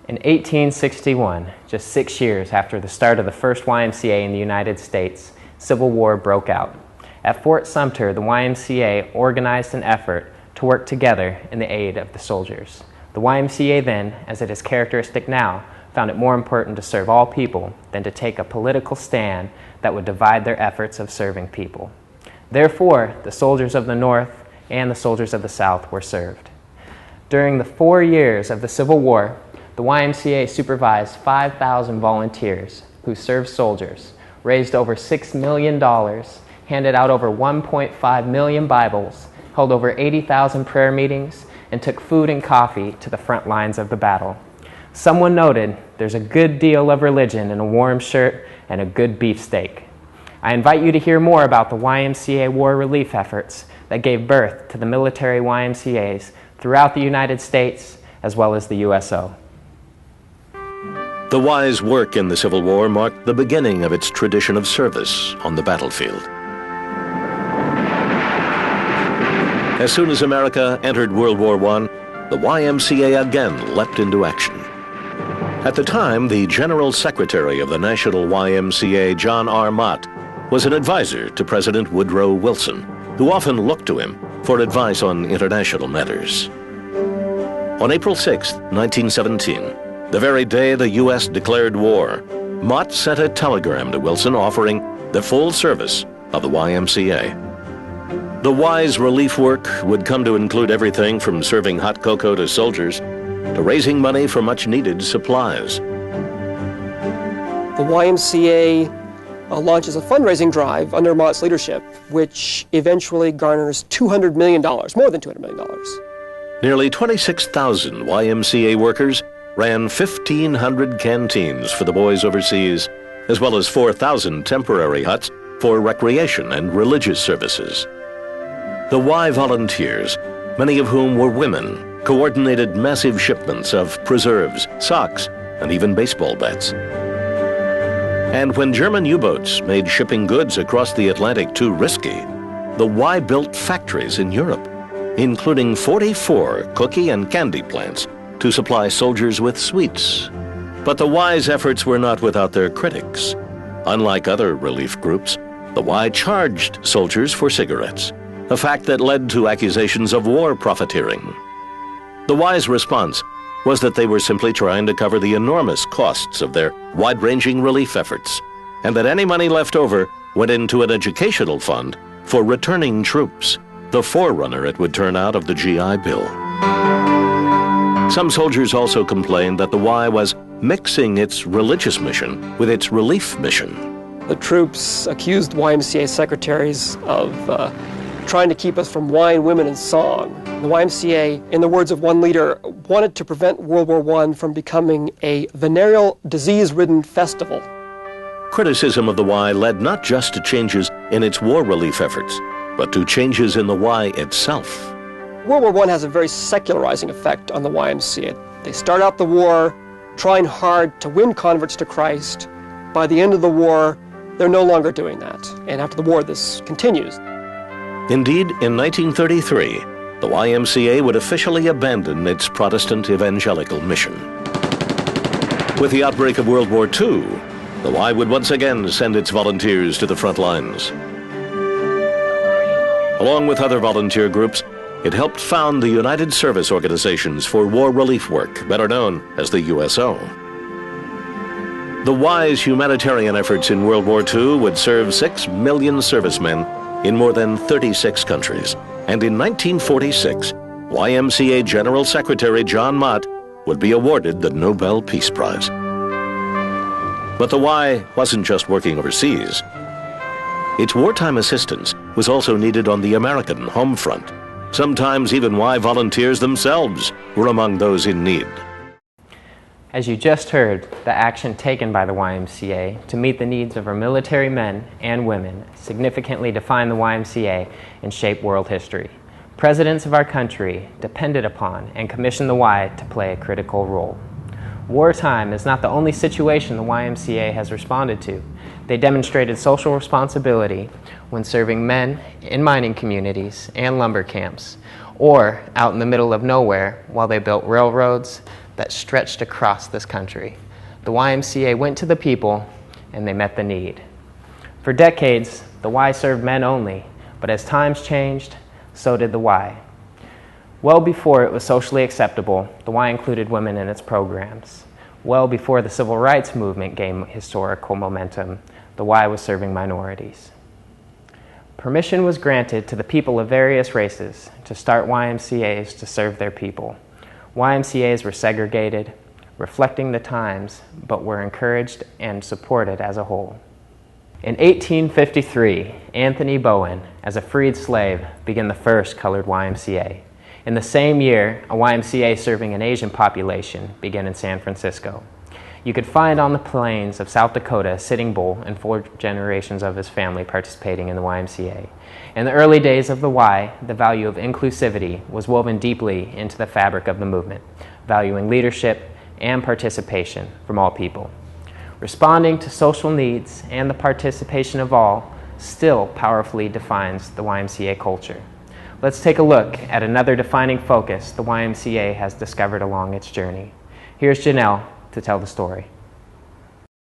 In 1861, just 6 years after the start of the first YMCA in the United States, Civil War broke out. At Fort Sumter, the YMCA organized an effort to work together in the aid of the soldiers. The YMCA then, as it is characteristic now, found it more important to serve all people than to take a political stand that would divide their efforts of serving people. Therefore, the soldiers of the North and the soldiers of the South were served. During the 4 years of the Civil War, the YMCA supervised 5,000 volunteers who served soldiers, raised over $6 million, handed out over 1.5 million Bibles, held over 80,000 prayer meetings, and took food and coffee to the front lines of the battle. Someone noted, "There's a good deal of religion in a warm shirt and a good beefsteak." I invite you to hear more about the YMCA war relief efforts that gave birth to the military YMCAs throughout the United States as well as the USO. The Y's work in the Civil War marked the beginning of its tradition of service on the battlefield. As soon as America entered World War I, the YMCA again leapt into action. At the time, the General Secretary of the National YMCA, John R. Mott, was an advisor to President Woodrow Wilson, who often looked to him for advice on international matters. On April 6, 1917, the very day the U.S. declared war, Mott sent a telegram to Wilson offering the full service of the YMCA. The Y's relief work would come to include everything from serving hot cocoa to soldiers to raising money for much-needed supplies. The YMCA launches a fundraising drive under Mott's leadership, which eventually garners $200 million, more than $200 million. Nearly 26,000 YMCA workers ran 1,500 canteens for the boys overseas, as well as 4,000 temporary huts for recreation and religious services. The Y volunteers, many of whom were women, coordinated massive shipments of preserves, socks, and even baseball bats. And when German U-boats made shipping goods across the Atlantic too risky, the Y built factories in Europe, including 44 cookie and candy plants to supply soldiers with sweets. But the Y's efforts were not without their critics. Unlike other relief groups, the Y charged soldiers for cigarettes, a fact that led to accusations of war profiteering. The Y's response was that they were simply trying to cover the enormous costs of their wide-ranging relief efforts, and that any money left over went into an educational fund for returning troops, the forerunner, it would turn out, of the GI Bill. Some soldiers also complained that the Y was mixing its religious mission with its relief mission. The troops accused YMCA secretaries of trying to keep us from wine, women, and song. The YMCA, in the words of one leader, wanted to prevent World War I from becoming a venereal, disease-ridden festival. Criticism of the Y led not just to changes in its war relief efforts, but to changes in the Y itself. World War I has a very secularizing effect on the YMCA. They start out the war trying hard to win converts to Christ. By the end of the war, they're no longer doing that. And after the war, this continues. Indeed, in 1933, the YMCA would officially abandon its Protestant evangelical mission. With the outbreak of World War II, the Y would once again send its volunteers to the front lines. Along with other volunteer groups, it helped found the United Service Organizations for War Relief Work, better known as the USO. The Y's humanitarian efforts in World War II would serve 6 million servicemen in more than 36 countries. And in 1946, YMCA General Secretary John Mott would be awarded the Nobel Peace Prize. But the Y wasn't just working overseas. Its wartime assistance was also needed on the American home front. Sometimes even Y volunteers themselves were among those in need. As you just heard, the action taken by the YMCA to meet the needs of our military men and women significantly defined the YMCA and shaped world history. Presidents of our country depended upon and commissioned the Y to play a critical role. Wartime is not the only situation the YMCA has responded to. They demonstrated social responsibility when serving men in mining communities and lumber camps, or out in the middle of nowhere while they built railroads, that stretched across this country. The YMCA went to the people, and they met the need. For decades, the Y served men only, but as times changed, so did the Y. Well before it was socially acceptable, the Y included women in its programs. Well before the civil rights movement gained historical momentum, the Y was serving minorities. Permission was granted to the people of various races to start YMCAs to serve their people. YMCAs were segregated, reflecting the times, but were encouraged and supported as a whole. In 1853, Anthony Bowen, as a freed slave, began the first colored YMCA. In the same year, a YMCA serving an Asian population began in San Francisco. You could find on the plains of South Dakota Sitting Bull and 4 generations of his family participating in the YMCA. In the early days of the Y, the value of inclusivity was woven deeply into the fabric of the movement, valuing leadership and participation from all people. Responding to social needs and the participation of all still powerfully defines the YMCA culture. Let's take a look at another defining focus the YMCA has discovered along its journey. Here's Janelle to tell the story.